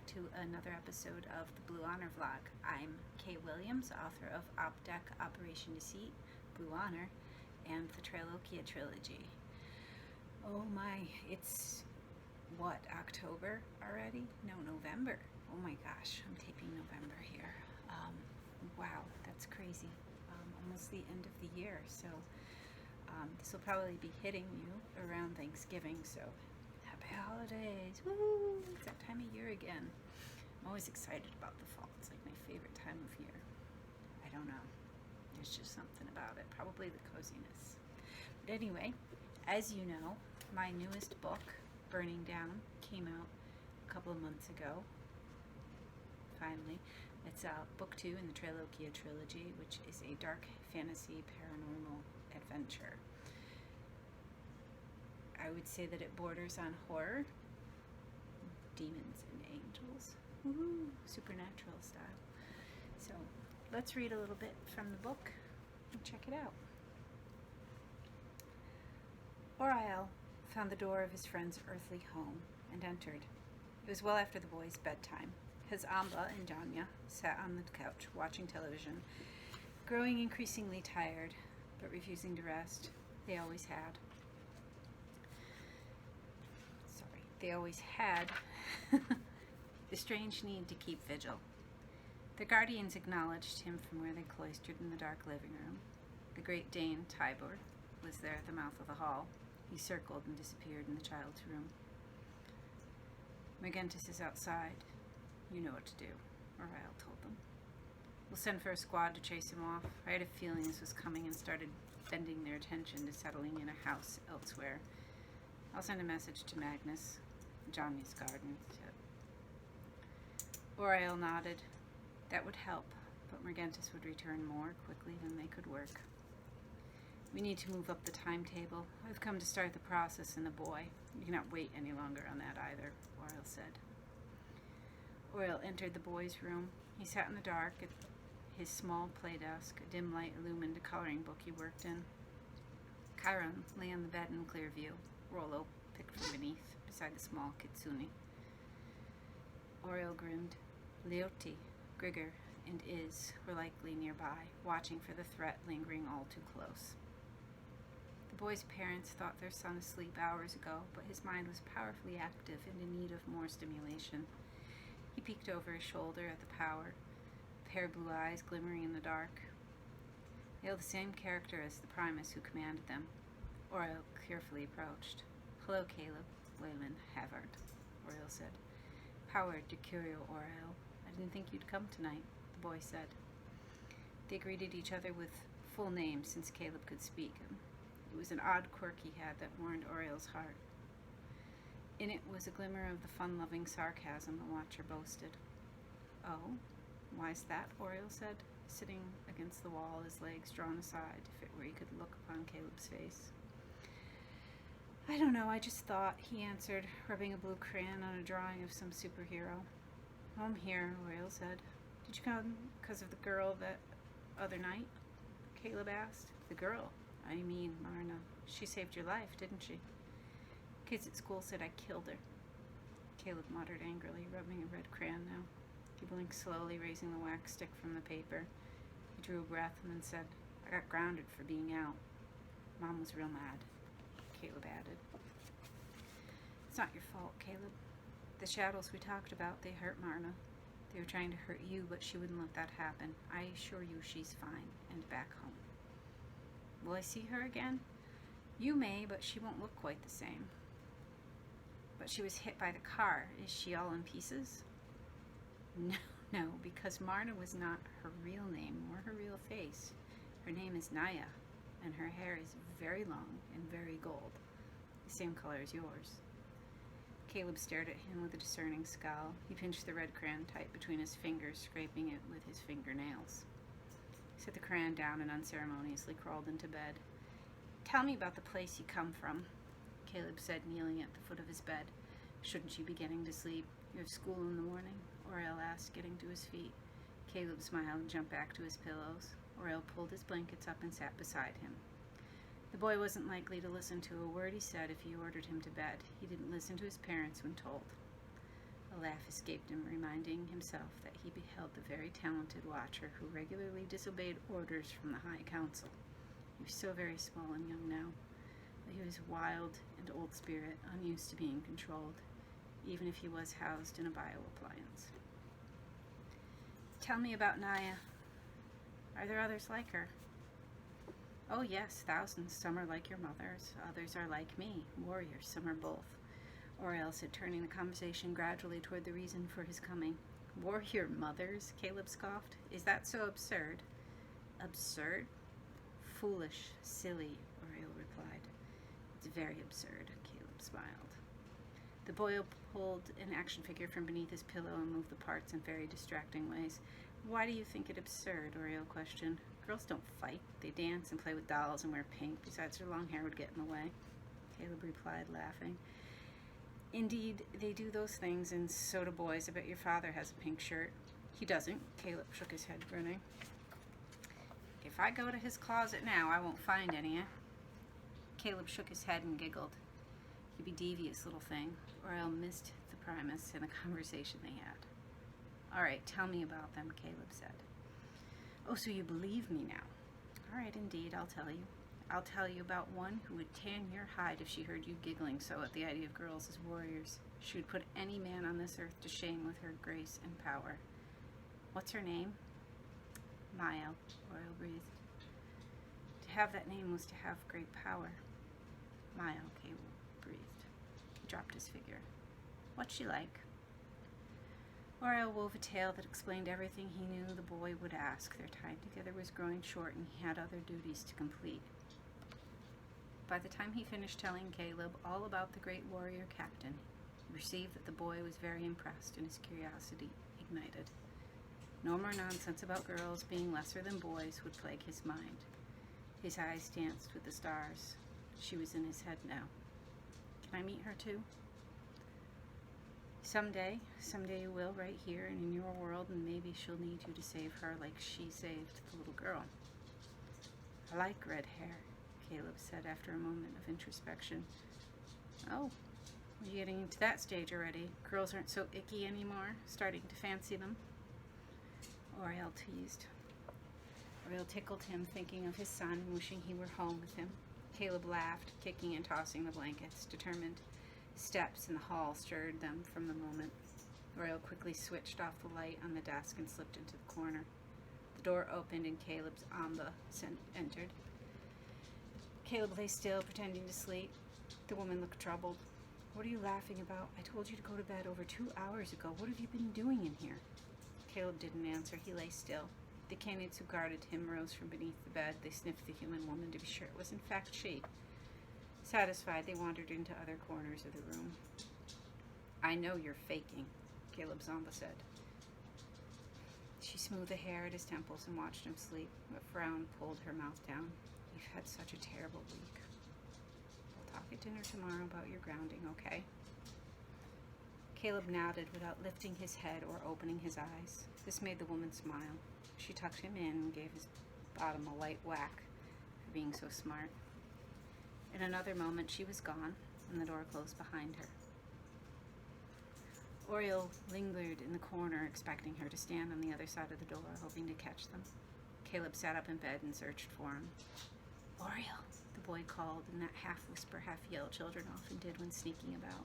back to another episode of the Blue Honor Vlog. I'm Kay Williams, author of op-dec, Operation Deceit, Blue Honor, and the Trilokia trilogy. Oh my, it's what, October already? No, November. Oh my gosh, I'm taping November here. Wow, that's crazy. Almost the end of the year, so this will probably be hitting you around Thanksgiving, so happy holidays. Woo! It's that time of year again. I'm always excited about the fall. It's like my favorite time of year. I don't know. There's just something about it. Probably the coziness. But anyway, as you know, my newest book, Burning Down, came out a couple of months ago. Finally. It's book 2 in the Trilokia trilogy, which is a dark fantasy paranormal adventure. I would say that it borders on horror, demons and angels, woohoo, supernatural style. So let's read a little bit from the book and check it out. Oriel found the door of his friend's earthly home and entered. It was well after the boys' bedtime. His Amba and Janya sat on the couch watching television, growing increasingly tired, but refusing to rest. They always had. They always had the strange need to keep vigil. The guardians acknowledged him from where they cloistered in the dark living room. The Great Dane, Tybor, was there at the mouth of the hall. He circled and disappeared in the child's room. Mergentis is outside. You know what to do, Oriel told them. We'll send for a squad to chase him off. I had a feeling this was coming and started bending their attention to settling in a house elsewhere. I'll send a message to Magnus, Janya's garden. Oriel nodded. That would help, but Mergentis would return more quickly than they could work. We need to move up the timetable. I've come to start the process in the boy. You cannot wait any longer on that either, Oriel said. Oriel entered the boy's room. He sat in the dark at his small play desk. A dim light illumined a coloring book he worked in. Chiron lay on the bed in clear view, Rollo picked from beneath, beside the small kitsune. Oriel grinned. Leoti, Grigor, and Iz were likely nearby, watching for the threat lingering all too close. The boy's parents thought their son asleep hours ago, but his mind was powerfully active and in need of more stimulation. He peeked over his shoulder at the power, a pair of blue eyes glimmering in the dark. They held the same character as the Primus who commanded them. Oriel carefully approached. Hello, Caleb, Wayland Havard, Oriel said. Power de Curio, Oriel. I didn't think you'd come tonight, the boy said. They greeted each other with full names since Caleb could speak. It was an odd quirk he had that warmed Oriel's heart. In it was a glimmer of the fun-loving sarcasm the watcher boasted. Oh, why's that? Oriel said, sitting against the wall, his legs drawn aside to fit where he could look upon Caleb's face. I don't know, I just thought, he answered, rubbing a blue crayon on a drawing of some superhero. I'm here, Oriel said. Did you come because of the girl that other night? Caleb asked. The girl? I mean, Marna. She saved your life, didn't she? Kids at school said I killed her. Caleb muttered angrily, rubbing a red crayon now. He blinked slowly, raising the wax stick from the paper. He drew a breath and then said, I got grounded for being out. Mom was real mad, Caleb added. It's not your fault, Caleb. The shadows we talked about, they hurt Marna. They were trying to hurt you, but she wouldn't let that happen. I assure you she's fine and back home. Will I see her again? You may, but she won't look quite the same. But she was hit by the car. Is she all in pieces? No, because Marna was not her real name or her real face. Her name is Naya, and her hair is very long and very gold, the same color as yours. Caleb stared at him with a discerning scowl. He pinched the red crayon tight between his fingers, scraping it with his fingernails. He set the crayon down and unceremoniously crawled into bed. Tell me about the place you come from, Caleb said, kneeling at the foot of his bed. Shouldn't you be getting to sleep? You have school in the morning, Oriel asked, getting to his feet. Caleb smiled and jumped back to his pillows. Oriel pulled his blankets up and sat beside him. The boy wasn't likely to listen to a word he said if you ordered him to bed. He didn't listen to his parents when told. A laugh escaped him, reminding himself that he beheld the very talented watcher who regularly disobeyed orders from the High Council. He was so very small and young now, but he was wild and old spirit, unused to being controlled, even if he was housed in a bio-appliance. Tell me about Naya. Are there others like her? Oh yes, thousands. Some are like your mother's, others are like me, warriors, some are both. Oriel said, turning the conversation gradually toward the reason for his coming. Warrior mothers? Caleb scoffed. Is that so absurd? Absurd? Foolish, silly, Oriel replied. It's very absurd, Caleb smiled. The boy pulled an action figure from beneath his pillow and moved the parts in very distracting ways. Why do you think it absurd? Oriel questioned. Girls don't fight. They dance and play with dolls and wear pink. Besides, their long hair would get in the way. Caleb replied, laughing. Indeed, they do those things, and so do boys. I bet your father has a pink shirt. He doesn't. Caleb shook his head, grinning. If I go to his closet now, I won't find any. Caleb shook his head and giggled. You be devious, little thing. Oriel missed the premise in the conversation they had. All right, tell me about them, Caleb said. Oh, so you believe me now? All right, indeed, I'll tell you. I'll tell you about one who would tan your hide if she heard you giggling so at the idea of girls as warriors. She would put any man on this earth to shame with her grace and power. What's her name? Maya, Oriel breathed. To have that name was to have great power. Maya, Caleb breathed. He dropped his figure. What's she like? Oriel wove a tale that explained everything he knew the boy would ask. Their time together was growing short, and he had other duties to complete. By the time he finished telling Caleb all about the great warrior captain, he perceived that the boy was very impressed, and his curiosity ignited. No more nonsense about girls being lesser than boys would plague his mind. His eyes danced with the stars. She was in his head now. Can I meet her too? Someday you will, right here and in your world, and maybe she'll need you to save her like she saved the little girl. I like red hair, Caleb said after a moment of introspection. Oh, are you getting into that stage already? Girls aren't so icky anymore, starting to fancy them? Oriel teased. Oriel tickled him, thinking of his son and wishing he were home with him. Caleb laughed, kicking and tossing the blankets, determined. Steps in the hall stirred them from the moment. Oriel quickly switched off the light on the desk and slipped into the corner. The door opened and Caleb's Amba entered. Caleb lay still, pretending to sleep. The woman looked troubled. What are you laughing about? I told you to go to bed over 2 hours ago. What have you been doing in here? Caleb didn't answer. He lay still. The Canids who guarded him rose from beneath the bed. They sniffed the human woman to be sure it was in fact she. Satisfied, they wandered into other corners of the room. I know you're faking, Caleb Zamba said. She smoothed the hair at his temples and watched him sleep. A frown pulled her mouth down. You've had such a terrible week. We'll talk at dinner tomorrow about your grounding, okay? Caleb nodded without lifting his head or opening his eyes. This made the woman smile. She tucked him in and gave his bottom a light whack for being so smart. In another moment, she was gone, and the door closed behind her. Oriel lingered in the corner, expecting her to stand on the other side of the door, hoping to catch them. Caleb sat up in bed and searched for him. Oriel, the boy called in that half-whisper, half-yell children often did when sneaking about.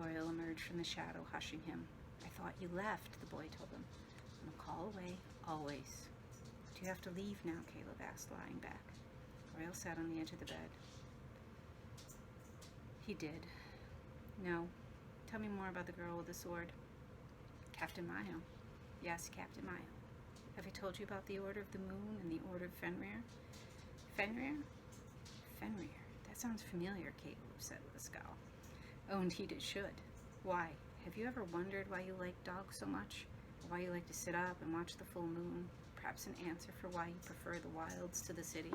Oriel emerged from the shadow, hushing him. I thought you left, the boy told him. I'm a call away, always. Do you have to leave now? Caleb asked, lying back. Oriel sat on the edge of the bed. He did. No. Tell me more about the girl with the sword. Captain Mayo. Yes, Captain Mayo. Have I told you about the Order of the Moon and the Order of Fenrir? Fenrir? Fenrir. That sounds familiar, Caleb said with a scowl. Oh, indeed it should. Why? Have you ever wondered why you like dogs so much? Or why you like to sit up and watch the full moon? Perhaps an answer for why you prefer the wilds to the city?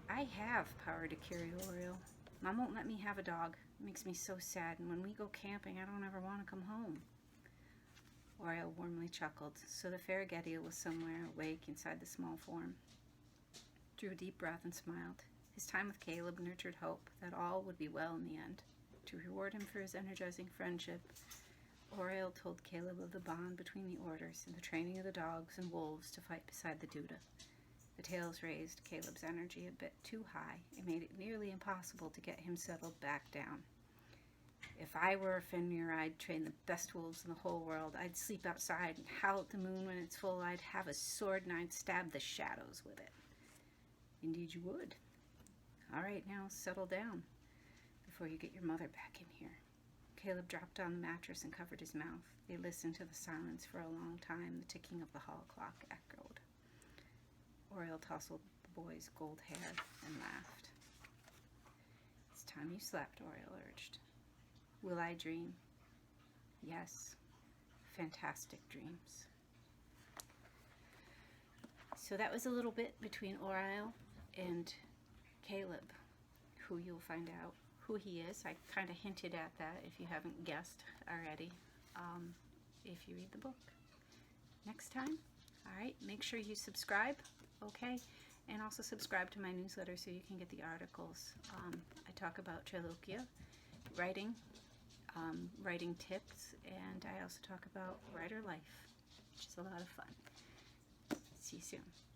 I have power to carry Oriel. Mom won't let me have a dog. It makes me so sad, and when we go camping, I don't ever want to come home. Oriel warmly chuckled, so the fair Gedia was somewhere awake inside the small form. Drew a deep breath and smiled. His time with Caleb nurtured hope that all would be well in the end. To reward him for his energizing friendship, Oriel told Caleb of the bond between the orders and the training of the dogs and wolves to fight beside the Duda. The tales raised Caleb's energy a bit too high and made it nearly impossible to get him settled back down. If I were a Fenrir, I'd train the best wolves in the whole world. I'd sleep outside and howl at the moon when it's full. I'd have a sword and I'd stab the shadows with it. Indeed you would. All right, now settle down before you get your mother back in here. Caleb dropped on the mattress and covered his mouth. They listened to the silence for a long time. The ticking of the hall clock echoed. Oriel tousled the boy's gold hair and laughed. It's time you slept, Oriel urged. Will I dream? Yes. Fantastic dreams. So that was a little bit between Oriel and Caleb, who you'll find out who he is. I kind of hinted at that if you haven't guessed already, if you read the book. Next time, all right, make sure you subscribe, okay? And also subscribe to my newsletter so you can get the articles. I talk about triloquia, writing, writing tips, and I also talk about writer life, which is a lot of fun. See you soon.